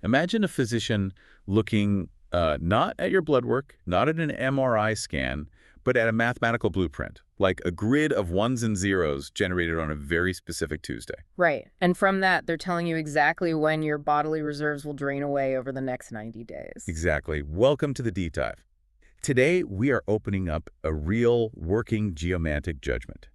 Imagine a physician looking not at your blood work, not at an MRI scan, but at a mathematical blueprint, like a grid of ones and zeros generated on a very specific Tuesday. Right. And from that, they're telling you exactly when your bodily reserves will drain away over the next 90 days. Exactly. Welcome to the deep dive. Today, we are opening up a real working geomantic judgment.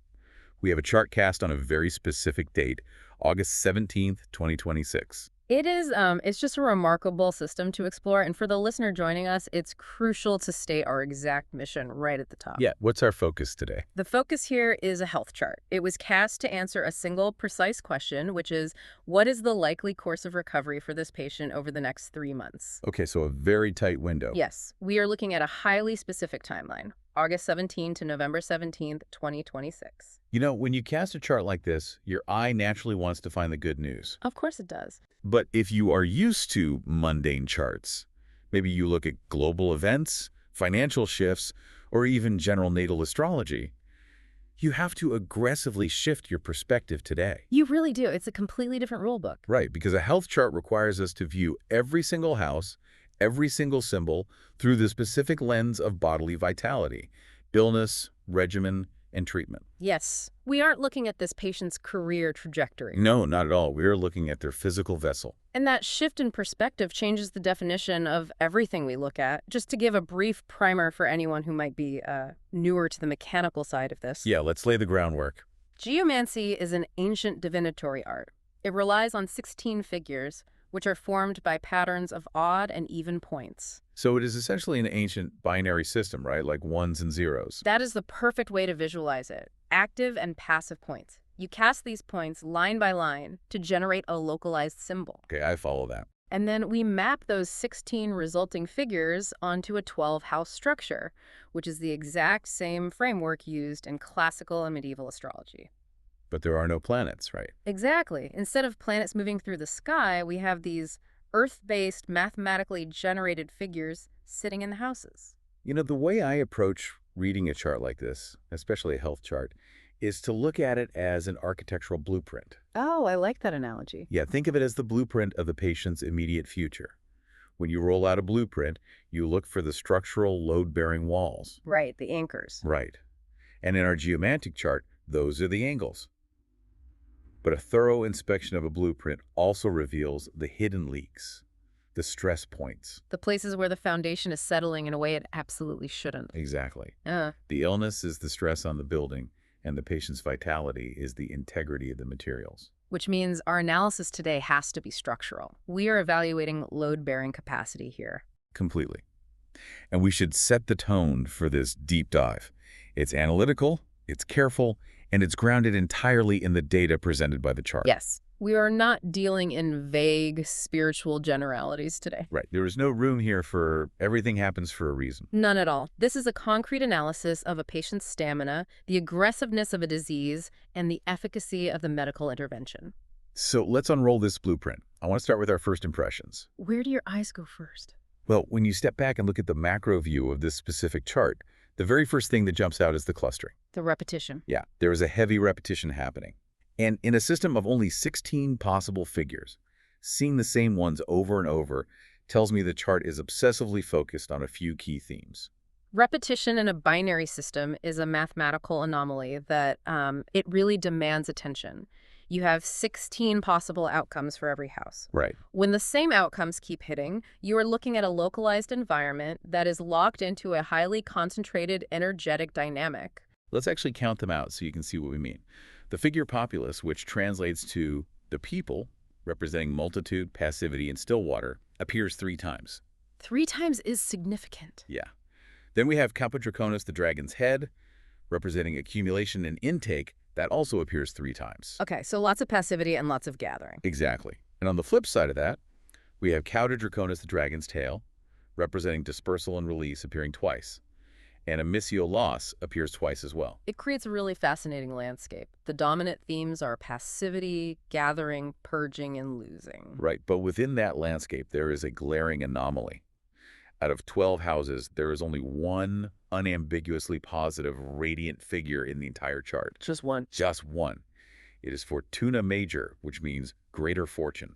We have a chart cast on a very specific date, August 17th, 2026. It's just a remarkable system to explore. And for the listener joining us, it's crucial to state our exact mission right at the top. Yeah, what's our focus today? The focus here is a health chart. It was cast to answer a single precise question, which is, what is the likely course of recovery for this patient over the next 3 months? Okay, so a very tight window. Yes, we are looking at a highly specific timeline, August 17 to November 17th, 2026. You know, when you cast a chart like this, your eye naturally wants to find the good news. Of course it does. But if you are used to mundane charts, maybe you look at global events, financial shifts, or even general natal astrology, you have to aggressively shift your perspective today. You really do. It's a completely different rule book. Right, because a health chart requires us to view every single house, every single symbol, through the specific lens of bodily vitality, illness, regimen, and treatment. Yes, we aren't looking at this patient's career trajectory. No, not at all. We are looking at their physical vessel. And that shift in perspective changes the definition of everything we look at. Just to give a brief primer for anyone who might be newer to the mechanical side of this. Yeah, let's lay the groundwork. Geomancy is an ancient divinatory art. It relies on 16 figures, which are formed by patterns of odd and even points. So it is essentially an ancient binary system, right? Like ones and zeros. That is the perfect way to visualize it. Active and passive points. You cast these points line by line to generate a localized symbol. Okay, I follow that. And then we map those 16 resulting figures onto a 12-house structure, which is the exact same framework used in classical and medieval astrology. But there are no planets, right? Exactly. Instead of planets moving through the sky, we have these Earth-based, mathematically generated figures sitting in the houses. You know, the way I approach reading a chart like this, especially a health chart, is to look at it as an architectural blueprint. Oh, I like that analogy. Yeah, think of it as the blueprint of the patient's immediate future. When you roll out a blueprint, you look for the structural load-bearing walls. Right, the anchors. Right. And in our geomantic chart, those are the angles. But a thorough inspection of a blueprint also reveals the hidden leaks, the stress points. The places where the foundation is settling in a way it absolutely shouldn't. Exactly. The illness is the stress on the building, and the patient's vitality is the integrity of the materials. Which means our analysis today has to be structural. We are evaluating load-bearing capacity here. Completely. And we should set the tone for this deep dive. It's analytical, it's careful, and it's grounded entirely in the data presented by the chart. Yes. We are not dealing in vague spiritual generalities today. Right. There is no room here for everything happens for a reason. None at all. This is a concrete analysis of a patient's stamina, the aggressiveness of a disease, and the efficacy of the medical intervention. So let's unroll this blueprint. I want to start with our first impressions. Where do your eyes go first? Well, when you step back and look at the macro view of this specific chart, the very first thing that jumps out is the clustering. The repetition. Yeah, there is a heavy repetition happening. And in a system of only 16 possible figures, seeing the same ones over and over tells me the chart is obsessively focused on a few key themes. Repetition in a binary system is a mathematical anomaly that it really demands attention. You have 16 possible outcomes for every house. Right. When the same outcomes keep hitting, you are looking at a localized environment that is locked into a highly concentrated energetic dynamic. Let's actually count them out so you can see what we mean. The figure populace, which translates to the people, representing multitude, passivity, and still water, appears 3 times. 3 times is significant. Yeah. Then we have Draconis, the dragon's head, representing accumulation and intake. That also appears 3 times. Okay, so lots of passivity and lots of gathering. Exactly. And on the flip side of that, we have Draconis, the dragon's tail, representing dispersal and release, appearing twice. And Missio loss appears twice as well. It creates a really fascinating landscape. The dominant themes are passivity, gathering, purging, and losing. Right, but within that landscape, there is a glaring anomaly. Out of 12 houses, there is only one unambiguously positive radiant figure in the entire chart. Just one. Just one. It is Fortuna Major, which means greater fortune.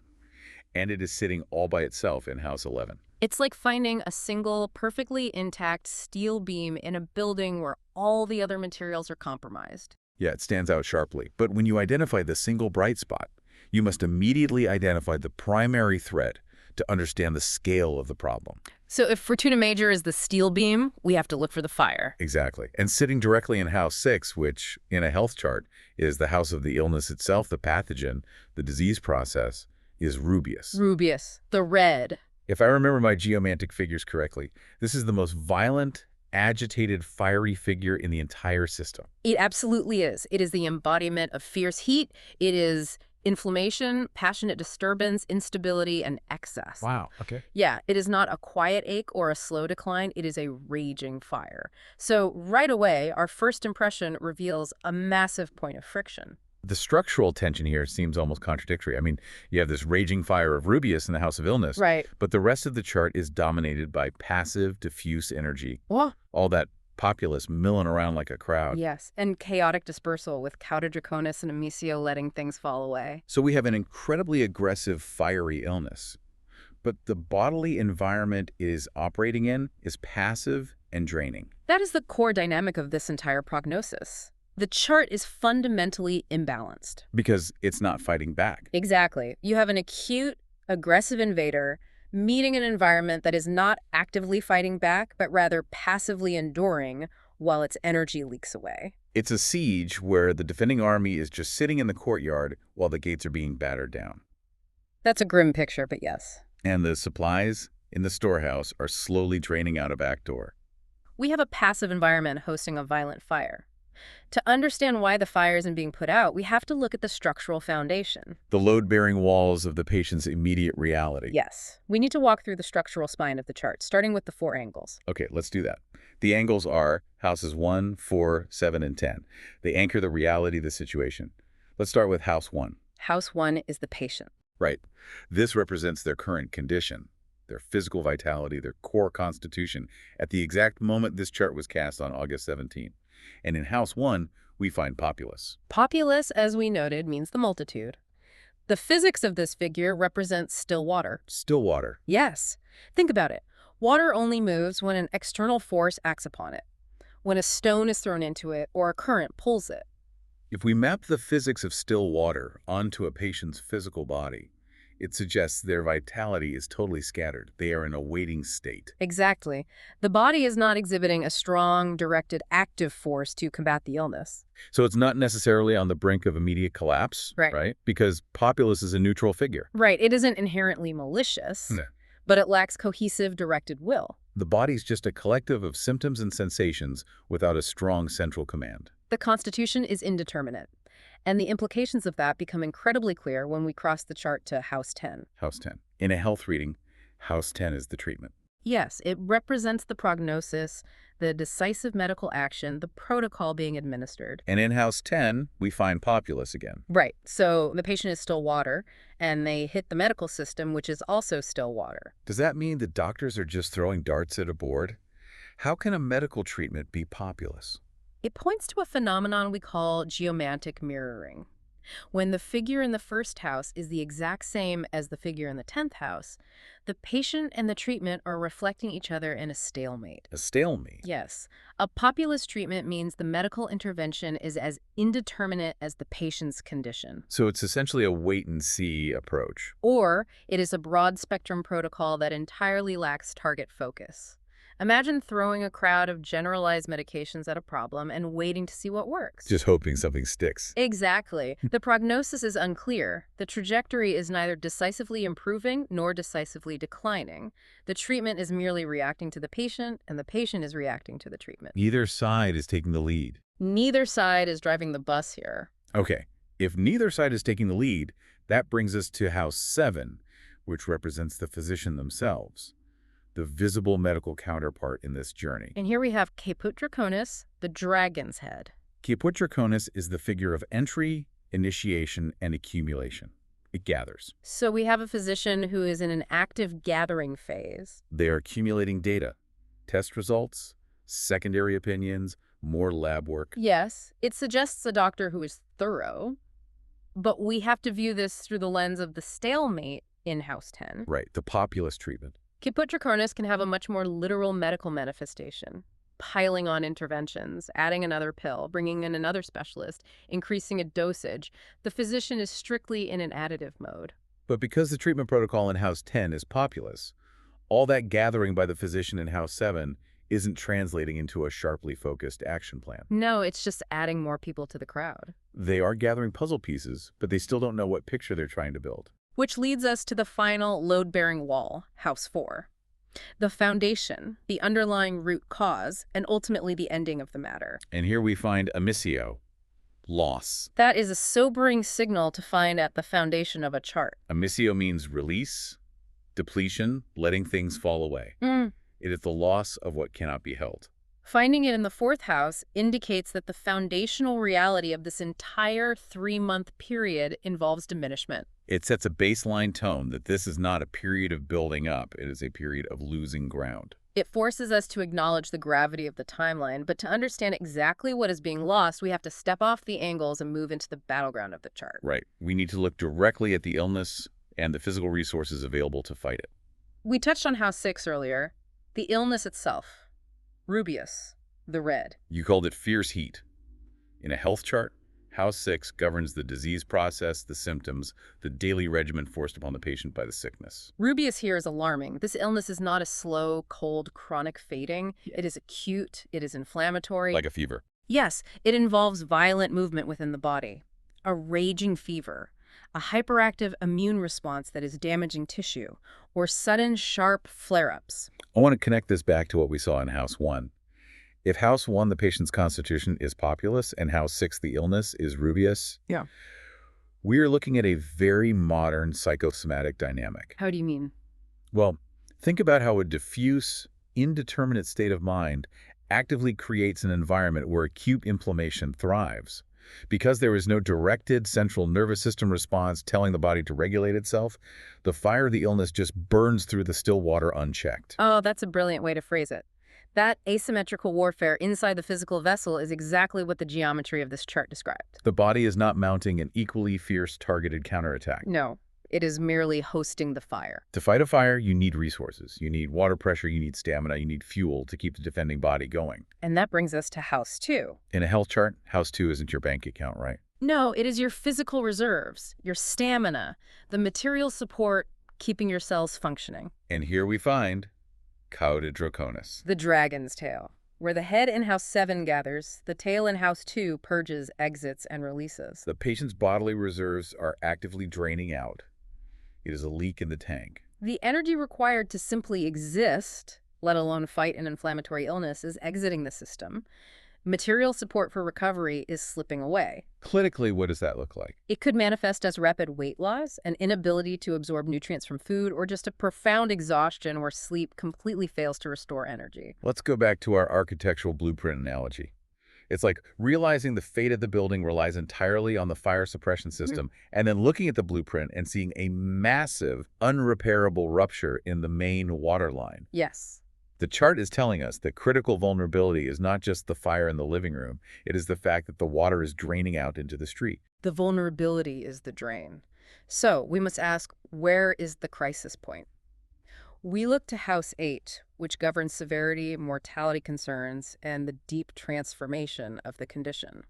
and it is sitting all by itself in house 11. It's like finding a single, perfectly intact steel beam in a building where all the other materials are compromised. Yeah, it stands out sharply. But when you identify the single bright spot, you must immediately identify the primary threat to understand the scale of the problem. So if Fortuna Major is the steel beam, we have to look for the fire. Exactly. And sitting directly in house 6, which in a health chart is the house of the illness itself, the pathogen, the disease process, is Rubeus. Rubeus, the red. If I remember my geomantic figures correctly, this is the most violent, agitated, fiery figure in the entire system. It absolutely is. It is the embodiment of fierce heat. It is inflammation, passionate disturbance, instability, and excess. Wow. Okay. Yeah, it is not a quiet ache or a slow decline. It is a raging fire. So right away, our first impression reveals a massive point of friction. The structural tension here seems almost contradictory. I mean, you have this raging fire of Rubeus in the house of illness, Right. but the rest of the chart is dominated by passive, diffuse energy. Oh, All that populace milling around like a crowd. yes, and chaotic dispersal with Cauda Draconis and Amicio letting things fall away. So we have an incredibly aggressive, fiery illness. But the bodily environment is operating in is passive and draining. That is the core dynamic of this entire prognosis. The chart is fundamentally imbalanced. Because it's not fighting back. Exactly. You have an acute, aggressive invader meeting an environment that is not actively fighting back, but rather passively enduring while its energy leaks away. It's a siege where the defending army is just sitting in the courtyard while the gates are being battered down. That's a grim picture, but yes. And the supplies in the storehouse are slowly draining out a back door. We have a passive environment hosting a violent fire. To understand why the fire isn't being put out, we have to look at the structural foundation. The load-bearing walls of the patient's immediate reality. Yes. We need to walk through the structural spine of the chart, starting with the 4 angles. Okay, let's do that. The angles are houses 1, 4, 7, and 10. They anchor the reality of the situation. Let's start with house 1. House 1 is the patient. Right. This represents their current condition, their physical vitality, their core constitution, at the exact moment this chart was cast on August 17. And in house 1, we find populace. Populace, as we noted, means the multitude. The physics of this figure represents still water. Still water. Yes. Think about it. Water only moves when an external force acts upon it, when a stone is thrown into it or a current pulls it. If we map the physics of still water onto a patient's physical body, it suggests their vitality is totally scattered. They are in a waiting state. Exactly. The body is not exhibiting a strong, directed, active force to combat the illness. So it's not necessarily on the brink of immediate collapse, Right. Because populace is a neutral figure. Right. It isn't inherently malicious, No. but it lacks cohesive, directed will. The body's just a collective of symptoms and sensations without a strong central command. The constitution is indeterminate, and the implications of that become incredibly clear when we cross the chart to house 10. House 10. In a health reading, house 10 is the treatment. Yes, it represents the prognosis, the decisive medical action, the protocol being administered. And in house 10, we find populace again. Right. So the patient is still water, and they hit the medical system, which is also still water. Does that mean the doctors are just throwing darts at a board? How can a medical treatment be populace? It points to a phenomenon we call geomantic mirroring. When the figure in the first house is the exact same as the figure in the 10th house, the patient and the treatment are reflecting each other in a stalemate. A stalemate? Yes. A populace treatment means the medical intervention is as indeterminate as the patient's condition. So it's essentially a wait-and-see approach. Or it is a broad-spectrum protocol that entirely lacks target focus. Imagine throwing a crowd of generalized medications at a problem and waiting to see what works. Just hoping something sticks. Exactly. The prognosis is unclear. The trajectory is neither decisively improving nor decisively declining. The treatment is merely reacting to the patient, and the patient is reacting to the treatment. Either side is taking the lead. Neither side is driving the bus here. Okay, if neither side is taking the lead, that brings us to house 7, which represents the physician themselves, the visible medical counterpart in this journey. And here we have Caput Draconis, the dragon's head. Caput Draconis is the figure of entry, initiation, and accumulation. It gathers. So we have a physician who is in an active gathering phase. They are accumulating data, test results, secondary opinions, more lab work. Yes, it suggests a doctor who is thorough, but we have to view this through the lens of the stalemate in House 10. Right, the populist treatment. Caput Draconis can have a much more literal medical manifestation. Piling on interventions, adding another pill, bringing in another specialist, increasing a dosage. The physician is strictly in an additive mode. But because the treatment protocol in House 10 is populous, all that gathering by the physician in House 7 isn't translating into a sharply focused action plan. No, it's just adding more people to the crowd. They are gathering puzzle pieces, but they still don't know what picture they're trying to build. Which leads us to the final load-bearing wall, House 4. The foundation, the underlying root cause, and ultimately the ending of the matter. And here we find emissio, loss. That is a sobering signal to find at the foundation of a chart. Emissio means release, depletion, letting things fall away. It is the loss of what cannot be held. Finding it in the 4th house indicates that the foundational reality of this entire 3-month period involves diminishment. It sets a baseline tone that this is not a period of building up. It is a period of losing ground. It forces us to acknowledge the gravity of the timeline, but to understand exactly what is being lost, we have to step off the angles and move into the battleground of the chart. Right. We need to look directly at the illness and the physical resources available to fight it. We touched on House 6 earlier. The illness itself. Rubeus, the red. You called it fierce heat. In a health chart, House 6 governs the disease process, the symptoms, the daily regimen forced upon the patient by the sickness. Rubeus here is alarming. This illness is not a slow, cold, chronic fading. It is acute. It is inflammatory. Like a fever. Yes, it involves violent movement within the body. A raging fever. A hyperactive immune response that is damaging tissue. Or sudden, sharp flare-ups. I want to connect this back to what we saw in House 1. If House 1, the patient's constitution, is populous, and House 6, the illness, is rubeus, we are looking at a very modern psychosomatic dynamic. How do you mean? Well, think about how a diffuse, indeterminate state of mind actively creates an environment where acute inflammation thrives. Because there is no directed central nervous system response telling the body to regulate itself, the fire of the illness just burns through the still water unchecked. Oh, that's a brilliant way to phrase it. That asymmetrical warfare inside the physical vessel is exactly what the geometry of this chart described. The body is not mounting an equally fierce targeted counterattack. No, it is merely hosting the fire. To fight a fire, you need resources. You need water pressure, you need stamina, you need fuel to keep the defending body going. And that brings us to House 2. In a health chart, House 2 isn't your bank account, right? No, it is your physical reserves, your stamina, the material support keeping your cells functioning. And here we find Cauda Draconis. The dragon's tail. Where the head in House 7 gathers, the tail in House 2 purges, exits, and releases. The patient's bodily reserves are actively draining out. It is a leak in the tank. The energy required to simply exist, let alone fight an inflammatory illness, is exiting the system. Material support for recovery is slipping away. Clinically, what does that look like? It could manifest as rapid weight loss, an inability to absorb nutrients from food, or just a profound exhaustion where sleep completely fails to restore energy. Let's go back to our architectural blueprint analogy. It's like realizing the fate of the building relies entirely on the fire suppression system, and then looking at the blueprint and seeing a massive, unrepairable rupture in the main water line. Yes. The chart is telling us that critical vulnerability is not just the fire in the living room, it is the fact that the water is draining out into the street. The vulnerability is the drain. So we must ask, where is the crisis point? We look to House 8, which governs severity, mortality concerns, and the deep transformation of the condition.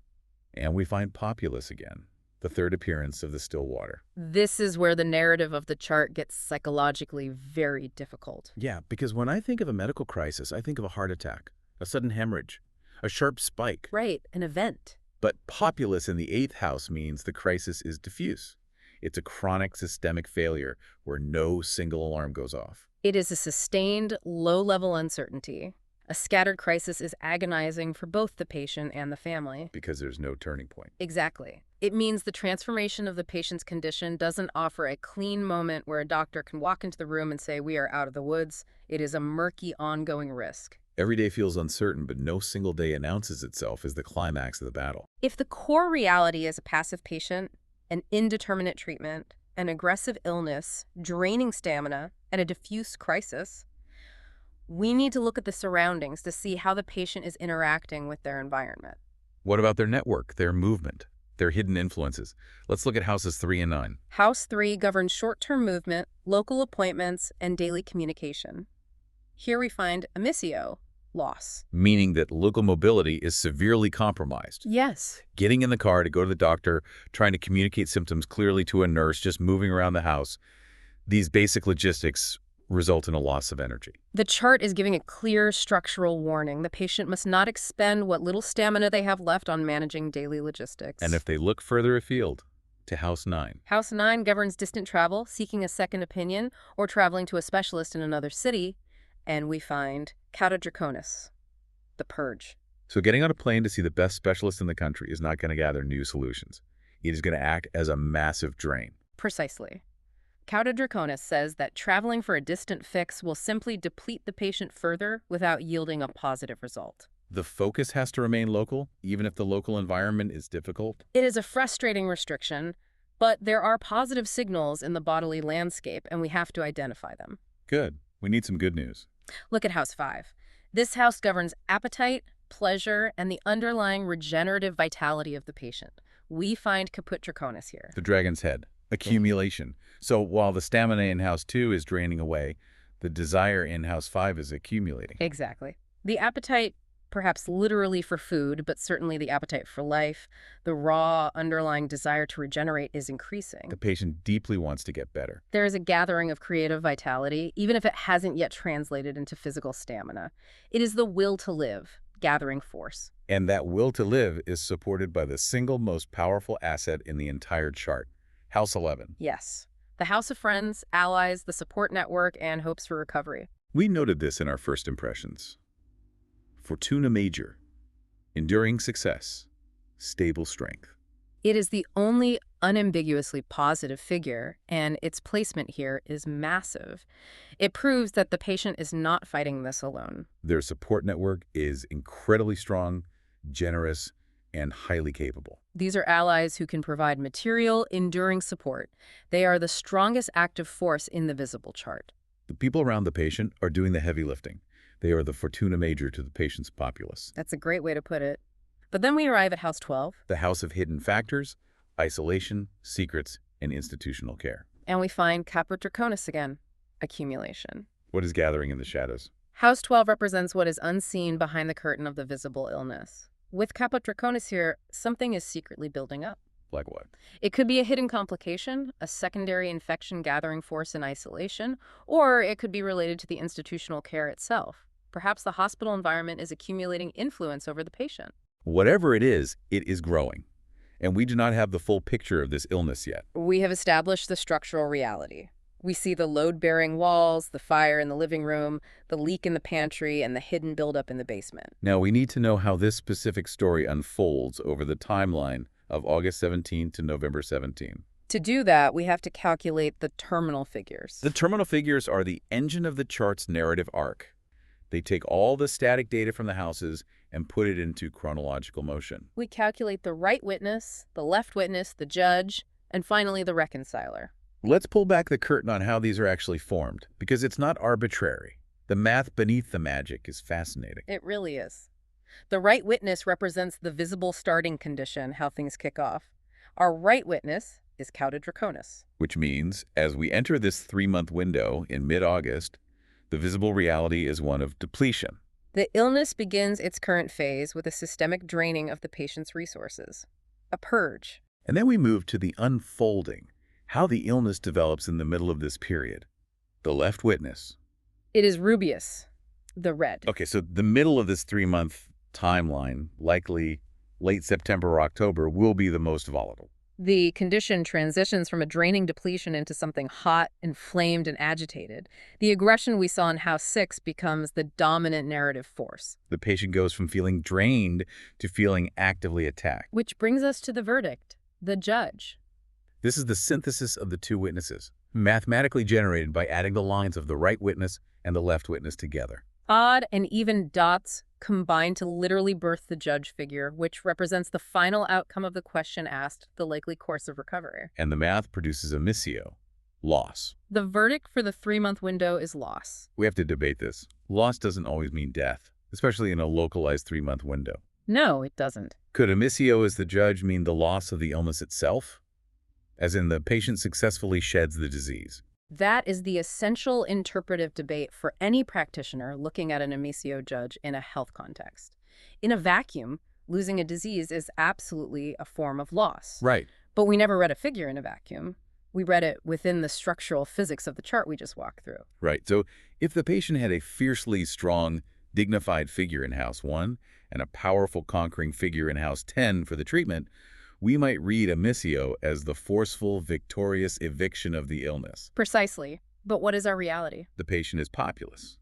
And we find populace again, the third appearance of the still water. This is where the narrative of the chart gets psychologically very difficult. Yeah, because when I think of a medical crisis, I think of a heart attack, a sudden hemorrhage, a sharp spike. Right, an event. But populace in the 8th house means the crisis is diffuse. It's a chronic systemic failure where no single alarm goes off. It is a sustained, low-level uncertainty. A scattered crisis is agonizing for both the patient and the family. Because there's no turning point. Exactly. It means the transformation of the patient's condition doesn't offer a clean moment where a doctor can walk into the room and say, we are out of the woods. It is a murky, ongoing risk. Every day feels uncertain, but no single day announces itself as the climax of the battle. If the core reality is a passive patient, an indeterminate treatment, an aggressive illness, draining stamina, and a diffuse crisis, we need to look at the surroundings to see how the patient is interacting with their environment. What about their network, their movement? They're hidden influences. Let's look at houses 3 and 9. House 3 governs short-term movement, local appointments, and daily communication. Here we find emissio, loss. Meaning that local mobility is severely compromised. Yes. Getting in the car to go to the doctor, trying to communicate symptoms clearly to a nurse, just moving around the house, these basic logistics result in a loss of energy. The chart is giving a clear structural warning. The patient must not expend what little stamina they have left on managing daily logistics. And if they look further afield, to House 9. House 9 governs distant travel, seeking a second opinion, or traveling to a specialist in another city, and we find cauda draconis, the purge. So getting on a plane to see the best specialist in the country is not going to gather new solutions. It is going to act as a massive drain. Precisely. Cauda draconis says that traveling for a distant fix will simply deplete the patient further without yielding a positive result. The focus has to remain local, even if the local environment is difficult. It is a frustrating restriction, but there are positive signals in the bodily landscape, and we have to identify them. Good. We need some good news. Look at House 5. This house governs appetite, pleasure, and the underlying regenerative vitality of the patient. We find caput draconis here. The dragon's head. Accumulation. So while the stamina in House 2 is draining away, the desire in House 5 is accumulating. Exactly. The appetite, perhaps literally for food, but certainly the appetite for life, the raw underlying desire to regenerate is increasing. The patient deeply wants to get better. There is a gathering of creative vitality, even if it hasn't yet translated into physical stamina. It is the will to live, gathering force. And that will to live is supported by the single most powerful asset in the entire chart, House 11. Yes. The house of friends, allies, the support network, and hopes for recovery. We noted this in our first impressions. Fortuna major, enduring success, stable strength. It is the only unambiguously positive figure, and its placement here is massive. It proves that the patient is not fighting this alone. Their support network is incredibly strong, generous, and highly capable. These are allies who can provide material, enduring support. They are the strongest active force in the visible chart. The people around the patient are doing the heavy lifting. They are the fortuna major to the patient's populace. That's a great way to put it. But then we arrive at House 12. The house of hidden factors, isolation, secrets, and institutional care. And we find caput draconis again, accumulation. What is gathering in the shadows? House 12 represents what is unseen behind the curtain of the visible illness. With caput draconis here, something is secretly building up. Like what? It could be a hidden complication, a secondary infection gathering force in isolation, or it could be related to the institutional care itself. Perhaps the hospital environment is accumulating influence over the patient. Whatever it is growing. And we do not have the full picture of this illness yet. We have established the structural reality. We see the load-bearing walls, the fire in the living room, the leak in the pantry, and the hidden buildup in the basement. Now, we need to know how this specific story unfolds over the timeline of August 17 to November 17. To do that, we have to calculate the terminal figures. The terminal figures are the engine of the chart's narrative arc. They take all the static data from the houses and put it into chronological motion. We calculate the right witness, the left witness, the judge, and finally the reconciler. Let's pull back the curtain on how these are actually formed, because it's not arbitrary. The math beneath the magic is fascinating. It really is. The right witness represents the visible starting condition, how things kick off. Our right witness is cauda draconis. Which means, as we enter this 3-month window in mid-August, the visible reality is one of depletion. The illness begins its current phase with a systemic draining of the patient's resources, a purge. And then we move to the unfolding, how the illness develops in the middle of this period. The left witness. It is rubeus, the red. Okay, so the middle of this 3-month timeline, likely late September or October, will be the most volatile. The condition transitions from a draining depletion into something hot, inflamed, and agitated. The aggression we saw in House 6 becomes the dominant narrative force. The patient goes from feeling drained to feeling actively attacked. Which brings us to the verdict, the judge. This is the synthesis of the two witnesses, mathematically generated by adding the lines of the right witness and the left witness together. Odd and even dots combine to literally birth the judge figure, which represents the final outcome of the question asked, the likely course of recovery. And the math produces a missio, loss. The verdict for the 3-month window is loss. We have to debate this. Loss doesn't always mean death, especially in a localized 3-month window. No, it doesn't. Could emissio as the judge mean the loss of the illness itself? As in the patient successfully sheds the disease? That is the essential interpretive debate for any practitioner looking at an emissio judge in a health context. In a vacuum, losing a disease is absolutely a form of loss. Right. But we never read a figure in a vacuum. We read it within the structural physics of the chart we just walked through. Right. So if the patient had a fiercely strong, dignified figure in house 1 and a powerful conquering figure in house 10 for the treatment, we might read emissio as the forceful, victorious eviction of the illness. Precisely. But what is our reality? The patient is populous,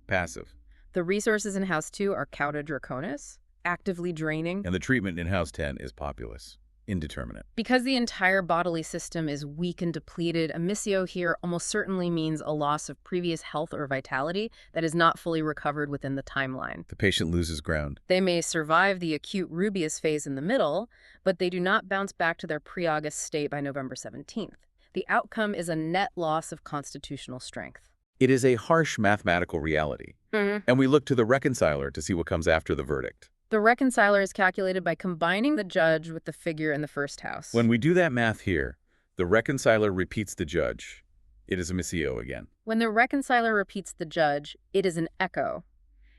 passive, The resources in House 2 are cauda draconis, actively draining. and the treatment in house 10 is populous, indeterminate. Because the entire bodily system is weak and depleted, emissio here almost certainly means a loss of previous health or vitality that is not fully recovered within the timeline. The patient loses ground. They may survive the acute rubeus phase in the middle, but they do not bounce back to their pre-August state by November 17th. The outcome is a net loss of constitutional strength. It is a harsh mathematical reality, and we look to the reconciler to see what comes after the verdict. The reconciler is calculated by combining the judge with the figure in the first house. When we do that math here, the reconciler repeats the judge. It is emissio again. When the reconciler repeats the judge, it is an echo.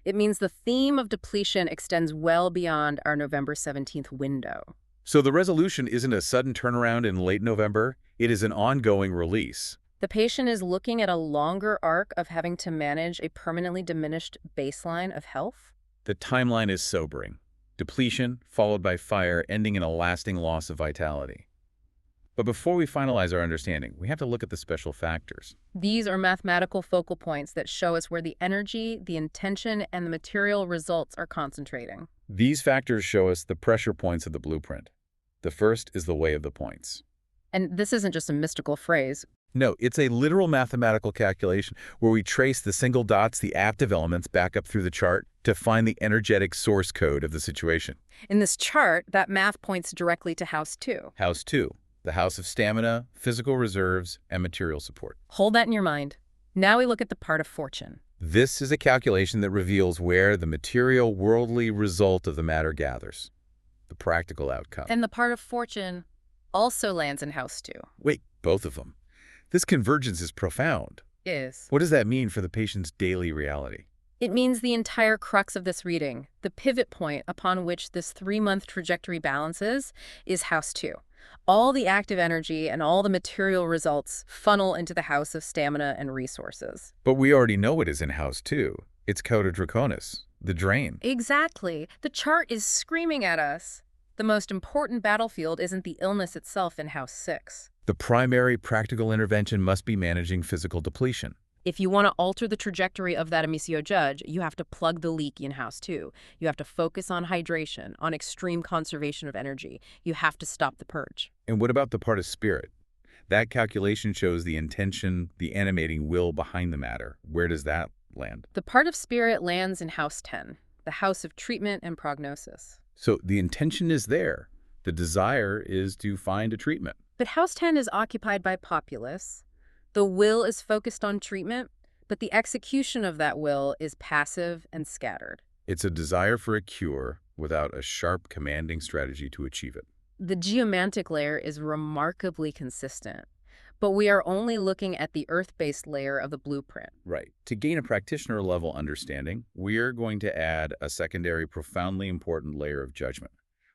It means the theme of depletion extends well beyond our November 17th window. So the resolution isn't a sudden turnaround in late November, it is an ongoing release. The patient is looking at a longer arc of having to manage a permanently diminished baseline of health. The timeline is sobering. Depletion, followed by fire, ending in a lasting loss of vitality. But before we finalize our understanding, we have to look at the special factors. These are mathematical focal points that show us where the energy, the intention, and the material results are concentrating. These factors show us the pressure points of the blueprint. The first is the way of the points. And this isn't just a mystical phrase. No, it's a literal mathematical calculation where we trace the single dots, the active elements, back up through the chart to find the energetic source code of the situation. In this chart, that math points directly to House 2. House 2, the house of stamina, physical reserves, and material support. Hold that in your mind. Now we look at the part of fortune. This is a calculation that reveals where the material, worldly result of the matter gathers, the practical outcome. And the part of fortune also lands in House 2. Wait, both of them. This convergence is profound. What does that mean for the patient's daily reality? It means the entire crux of this reading, the pivot point upon which this 3-month trajectory balances, is House 2. All the active energy and all the material results funnel into the house of stamina and resources. But we already know it is in House 2. It's cauda draconis, the drain. Exactly. The chart is screaming at us. The most important battlefield isn't the illness itself in House 6. The primary practical intervention must be managing physical depletion. If you want to alter the trajectory of that emissio judge, you have to plug the leak in House 2. You have to focus on hydration, on extreme conservation of energy. You have to stop the purge. And what about the part of spirit? That calculation shows the intention, the animating will behind the matter. Where does that land? The part of spirit lands in House 10, the house of treatment and prognosis. So the intention is there. The desire is to find a treatment. But House 10 is occupied by populace. The will is focused on treatment, but the execution of that will is passive and scattered. It's a desire for a cure without a sharp, commanding strategy to achieve it. The geomantic layer is remarkably consistent, but we are only looking at the earth-based layer of the blueprint. Right. To gain a practitioner-level understanding, we're going to add a secondary, profoundly important layer of judgment.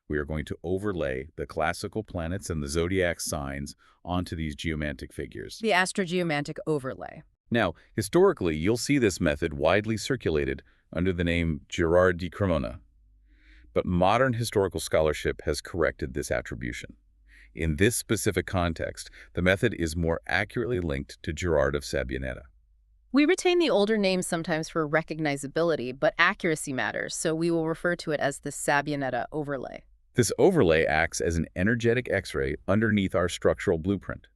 We are going to overlay the classical planets and the zodiac signs onto these geomantic figures. The Astro-geomantic overlay. Now, historically, you'll see this method widely circulated under the name Gerard di Cremona. But modern historical scholarship has corrected this attribution. In this specific context, the method is more accurately linked to Gerard of Sabbionetta. We retain the older names sometimes for recognizability, but accuracy matters, so we will refer to it as the Sabbionetta overlay. This overlay acts as an energetic X-ray underneath our structural blueprint.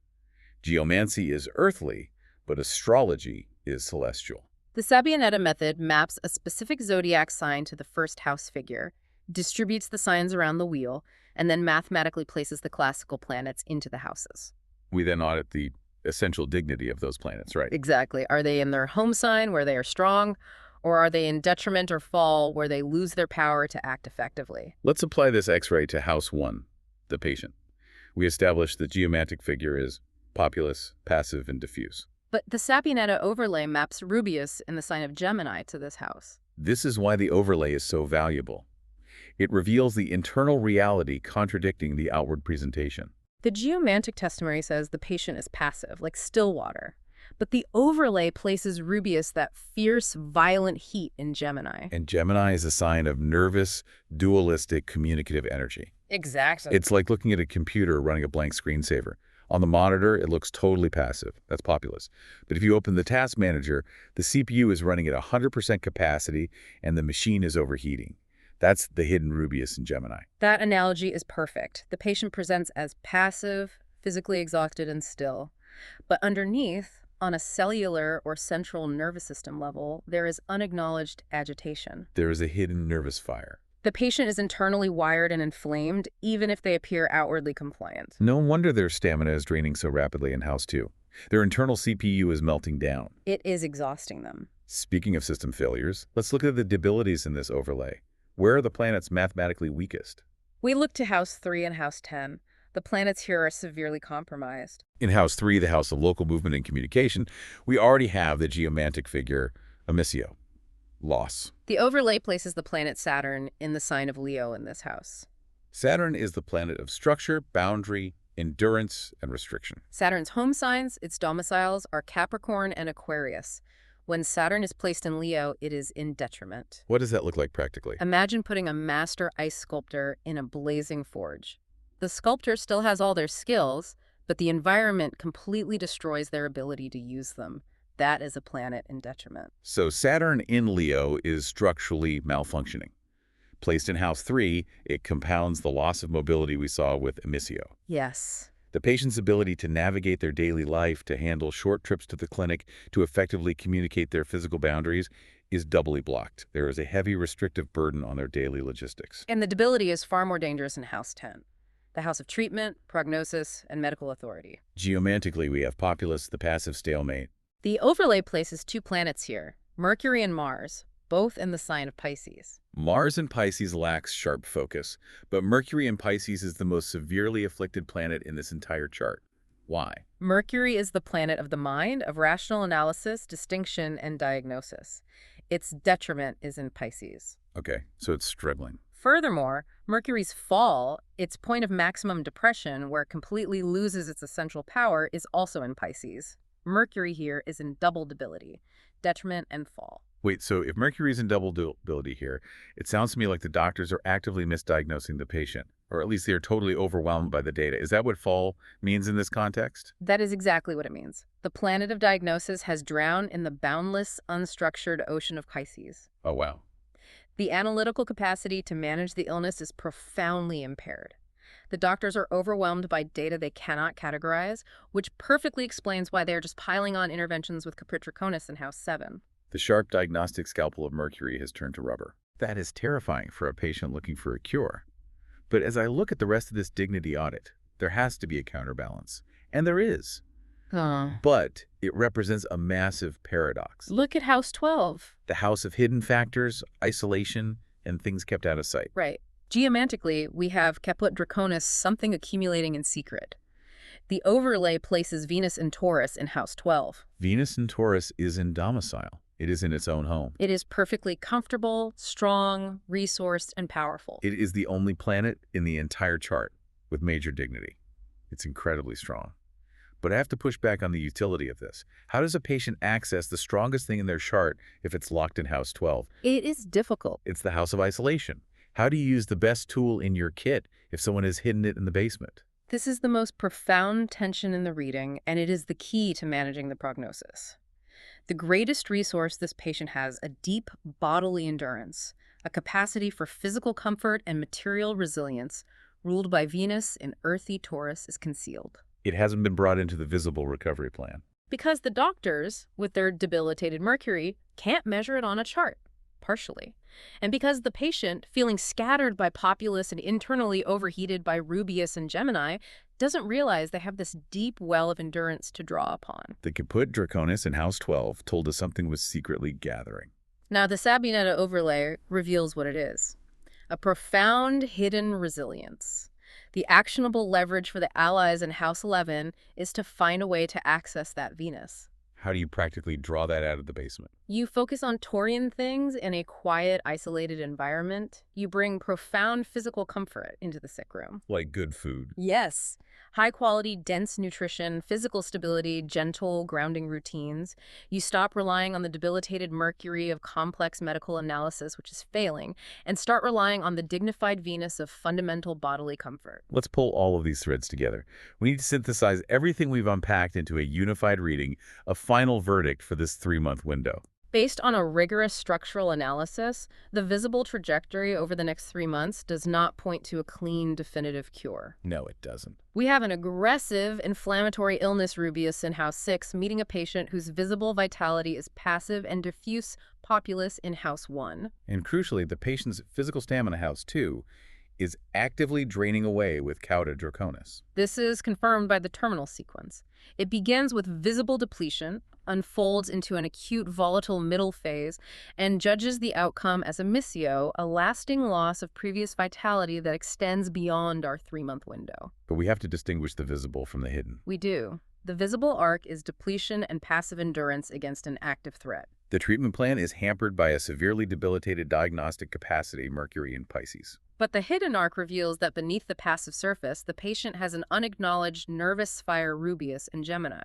Geomancy is earthly, but astrology is celestial. The Sabbionetta method maps a specific zodiac sign to the first house figure, distributes the signs around the wheel, and then mathematically places the classical planets into the houses. We then audit the essential dignity of those planets, right? Exactly. Are they in their home sign where they are strong, Or are they in detriment or fall where they lose their power to act effectively? Let's apply this X-ray to house 1, the patient. We established the geomantic figure is populous, passive, and diffuse. But the Sapionetta overlay maps Rubeus in the sign of Gemini to this house. This is why the overlay is so valuable. It reveals the internal reality contradicting the outward presentation. The geomantic testimony says the patient is passive, like still water. But the overlay places Rubeus that fierce, violent heat in Gemini. And Gemini is a sign of nervous, dualistic, communicative energy. Exactly. It's like looking at a computer running a blank screensaver. On the monitor, it looks totally passive. That's populous. But if you open the task manager, the CPU is running at 100% capacity and the machine is overheating. That's the hidden Rubeus in Gemini. That analogy is perfect. The patient presents as passive, physically exhausted and still. But underneath, on a cellular or central nervous system level, there is unacknowledged agitation. There is a hidden nervous fire. The patient is internally wired and inflamed, even if they appear outwardly compliant. No wonder their stamina is draining so rapidly in House 2. Their internal CPU is melting down. It is exhausting them. Speaking of system failures, let's look at the debilities in this overlay. Where are the planets mathematically weakest? We look to House 3 and House 10. The planets here are severely compromised. In House 3, the house of local movement and communication, we already have the geomantic figure, Amicio. Loss. The overlay places the planet Saturn in the sign of Leo in this house. Saturn is the planet of structure, boundary, endurance, and restriction. Saturn's home signs, its domiciles, are Capricorn and Aquarius. When Saturn is placed in Leo, it is in detriment. What does that look like practically? Imagine putting a master ice sculptor in a blazing forge. The sculptor still has all their skills, but the environment completely destroys their ability to use them. That is a planet in detriment. So Saturn in Leo is structurally malfunctioning. Placed in House 3, it compounds the loss of mobility we saw with Amicio. Yes. The patient's ability to navigate their daily life, to handle short trips to the clinic, to effectively communicate their physical boundaries is doubly blocked. There is a heavy restrictive burden on their daily logistics. And the debility is far more dangerous in House 10, the house of treatment, prognosis, and medical authority. Geomantically, we have populous, the passive stalemate. The overlay places 2 planets here, Mercury and Mars, both in the sign of Pisces. Mars in Pisces lacks sharp focus, but Mercury in Pisces is the most severely afflicted planet in this entire chart. Why? Mercury is the planet of the mind, of rational analysis, distinction, and diagnosis. Its detriment is in Pisces. Okay, so it's struggling. Furthermore, Mercury's fall, its point of maximum depression, where it completely loses its essential power, is also in Pisces. Mercury here is in double debility, detriment and fall. Wait, so if Mercury's in double debility here, it sounds to me like the doctors are actively misdiagnosing the patient, or at least they are totally overwhelmed by the data. Is that what fall means in this context? That is exactly what it means. The planet of diagnosis has drowned in the boundless, unstructured ocean of Pisces. Oh, wow. The analytical capacity to manage the illness is profoundly impaired. The doctors are overwhelmed by data they cannot categorize, which perfectly explains why they are just piling on interventions with Capricornus in House 7. The sharp diagnostic scalpel of Mercury has turned to rubber. That is terrifying for a patient looking for a cure. But as I look at the rest of this dignity audit, there has to be a counterbalance. And there is. But it represents a massive paradox. Look at House 12. The house of hidden factors, isolation, and things kept out of sight. Right. Geomantically, we have Caput Draconis, something accumulating in secret. The overlay places Venus in Taurus in House 12. Venus in Taurus is in domicile. It is in its own home. It is perfectly comfortable, strong, resourced, and powerful. It is the only planet in the entire chart with major dignity. It's incredibly strong. But I have to push back on the utility of this. How does a patient access the strongest thing in their chart if it's locked in House 12? It is difficult. It's the house of isolation. How do you use the best tool in your kit if someone has hidden it in the basement? This is the most profound tension in the reading, and it is the key to managing the prognosis. The greatest resource this patient has, a deep bodily endurance, a capacity for physical comfort and material resilience, ruled by Venus in earthy Taurus, is concealed. It hasn't been brought into the visible recovery plan. Because the doctors, with their debilitated Mercury, can't measure it on a chart, partially. And because the patient, feeling scattered by populace and internally overheated by Rubeus and Gemini, doesn't realize they have this deep well of endurance to draw upon. The Caput Draconis in House 12 told us something was secretly gathering. Now, the Sabinetta overlay reveals what it is: a profound hidden resilience. The actionable leverage for the Allies in House 11 is to find a way to access that Venus. How do you practically draw that out of the basement? You focus on Taurian things in a quiet, isolated environment. You bring profound physical comfort into the sick room. Like good food. Yes. High quality, dense nutrition, physical stability, gentle, grounding routines. You stop relying on the debilitated mercury of complex medical analysis, which is failing, and start relying on the dignified Venus of fundamental bodily comfort. Let's pull all of these threads together. We need to synthesize everything we've unpacked into a unified reading, a final verdict for this 3-month window. Based on a rigorous structural analysis, the visible trajectory over the next 3 months does not point to a clean, definitive cure. No, it doesn't. We have an aggressive inflammatory illness Rubeus in House 6 meeting a patient whose visible vitality is passive and diffuse populace in House 1. And crucially, the patient's physical stamina house 2 is actively draining away with Cauda draconis. This is confirmed by the terminal sequence. It begins with visible depletion, unfolds into an acute volatile middle phase, and judges the outcome as a missio, a lasting loss of previous vitality that extends beyond our 3-month window. But we have to distinguish the visible from the hidden. We do. The visible arc is depletion and passive endurance against an active threat. The treatment plan is hampered by a severely debilitated diagnostic capacity, Mercury in Pisces. But the hidden arc reveals that beneath the passive surface, the patient has an unacknowledged nervous fire Rubeus in Gemini.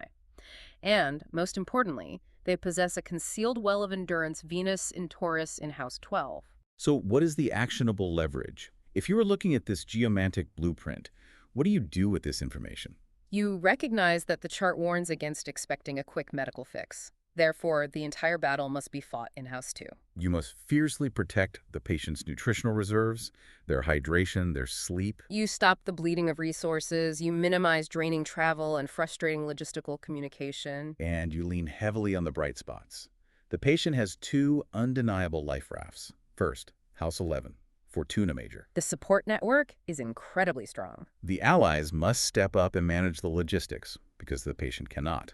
And, most importantly, they possess a concealed well of endurance Venus in Taurus in House 12. So what is the actionable leverage? If you were looking at this geomantic blueprint, what do you do with this information? You recognize that the chart warns against expecting a quick medical fix. Therefore, the entire battle must be fought in House 2. You must fiercely protect the patient's nutritional reserves, their hydration, their sleep. You stop the bleeding of resources, you minimize draining travel and frustrating logistical communication. And you lean heavily on the bright spots. The patient has 2 undeniable life rafts. First, House 11, Fortuna Major. The support network is incredibly strong. The allies must step up and manage the logistics, because the patient cannot.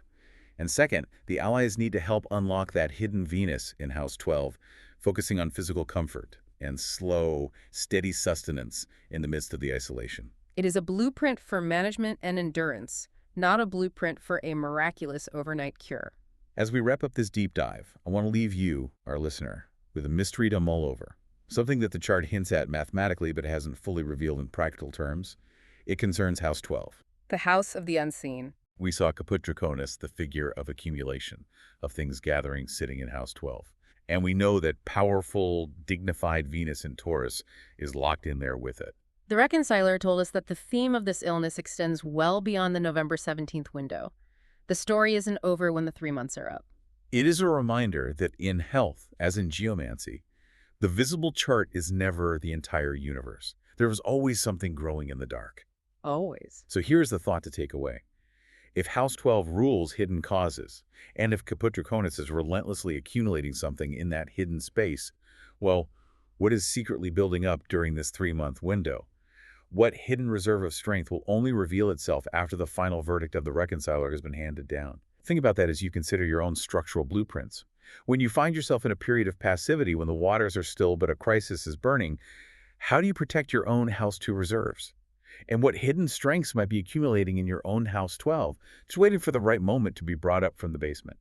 And second, the allies need to help unlock that hidden Venus in House 12, focusing on physical comfort and slow, steady sustenance in the midst of the isolation. It is a blueprint for management and endurance, not a blueprint for a miraculous overnight cure. As we wrap up this deep dive, I want to leave you, our listener, with a mystery to mull over. Something that the chart hints at mathematically but hasn't fully revealed in practical terms. It concerns House 12. The house of the unseen. We saw Caput Draconis, the figure of accumulation, of things gathering, sitting in House 12. And we know that powerful, dignified Venus in Taurus is locked in there with it. The Reconciler told us that the theme of this illness extends well beyond the November 17th window. The story isn't over when the 3 months are up. It is a reminder that in health, as in geomancy, the visible chart is never the entire universe. There is always something growing in the dark. Always. So here's the thought to take away. If House 12 rules hidden causes, and if Caput Draconis is relentlessly accumulating something in that hidden space, well, what is secretly building up during this 3-month window? What hidden reserve of strength will only reveal itself after the final verdict of the Reconciler has been handed down? Think about that as you consider your own structural blueprints. When you find yourself in a period of passivity, when the waters are still but a crisis is burning, how do you protect your own House 2 reserves? And what hidden strengths might be accumulating in your own House 12, just waiting for the right moment to be brought up from the basement?